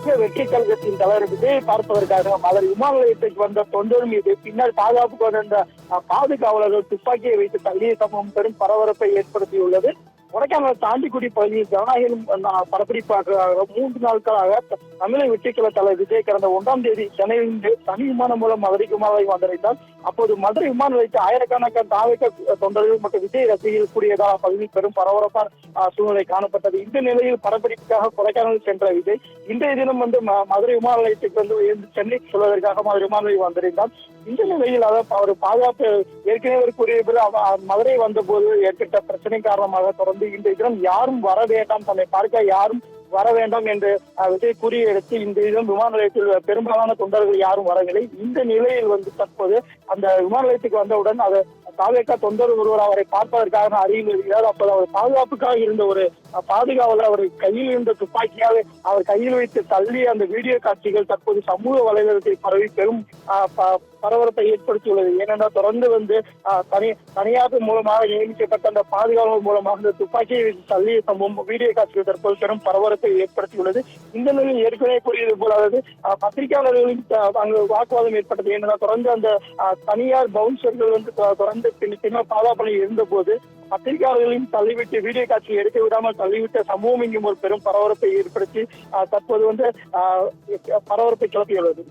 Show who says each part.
Speaker 1: தமிழக வெற்றி கழகத்தின் தலைவர் விஜயை பார்ப்பதற்காக மதுரை விமான நிலையத்துக்கு வந்த தொண்டர் மீது பின்னர் பாதுகாப்புக்கு வந்த பாதுகாவலர்கள் துப்பாக்கியை வைத்து தள்ளிய சம்பவம் பெரும் பரபரப்பை ஏற்படுத்தியுள்ளது. கொடைக்கானல் தாண்டிக்குடி பகுதியில் ஜனநாயகம் படப்பிடிப்பாக 3 நாட்களாக தமிழக வெற்றிக்கழக தலைவர் விஜய் கடந்த 1ஆம் தேதி சென்னையிலிருந்து தனி விமானம் மூலம் மதுரைக்கு வந்திருந்தார். அப்போது மதுரை விமான நிலையத்தில் ஆயிரக்கணக்கான தாவக தொண்டர்கள் மற்றும் விஜய் ரசிகர்கள் கூடியதான பகுதியில் பெரும் பரபரப்பான சூழ்நிலை காணப்பட்டது. இந்த நிலையில் படப்பிடிப்புக்காக கொடைக்கானல் சென்ற விஜய் இன்றைய தினம் மதுரை விமான நிலையத்துக்கு சென்னை செல்வதற்காக மதுரை விமான நிலையம் வந்திருந்தார். இந்த நிலையில் அவர் பாதுகாப்பு ஏற்கனவே கூறிய மதுரை வந்த போது ஏற்பட்ட பிரச்சனை காரணமாக தொடர்ந்து இந்த தினம் யாரும் வர வேண்டாம், தன்னை பார்க்க யாரும் வர வேண்டாம் என்று விஜய் கூறிய எடுத்து இந்த தினம் விமான நிலையத்தில் பெரும்பாலான தொண்டர்கள் யாரும் வரவில்லை. இந்த நிலையில் தற்போது அந்த விமான நிலையத்துக்கு வந்தவுடன் அது தாவேகா தொண்டர் ஒருவர் அவரை பார்ப்பதற்காக அருகில் இருக்கிறார். அப்போது அவர் பாதுகாப்புக்காக இருந்த ஒரு பாதுகாவலர் அவர் கையில் இருந்த துப்பாக்கியாக அவர் கையில் வைத்து தள்ளி அந்த வீடியோ காட்சிகள் தற்போது சமூக வலைதளத்தில் பரவி பெரும் பரபரப்பை ஏற்படுத்தியுள்ளது. ஏனென்றால் தொடர்ந்து தனியார் மூலமாக நியமிக்கப்பட்ட அந்த பாதுகாவலர் மூலமாக அந்த துப்பாக்கியை வைத்து தள்ளிய சம்பவம் வீடியோ காட்சிகள் தற்போது பெரும் பரபரப்பை ஏற்படுத்தியுள்ளது. இந்த நிலையில் ஏற்கனவே கூறியது போல பத்திரிகையாளர்களின் அங்கு வாக்குவாதம் ஏற்பட்டது. ஏனென்றால் தொடர்ந்து அந்த தனியார் பவுன்சர்கள் தொடர்ந்து பின்னர் பாதுகாப்பில் இருந்த போது பத்திரிகையாளர்களையும் தள்ளிவிட்டு வீடியோ காட்சியை எடுக்க விடாமல் தள்ளிவிட்ட சமூகம் இங்கும் ஒரு பெரும் பரபரப்பை ஏற்படுத்தி தற்போது பரபரப்பை கிளப்பியுள்ளது.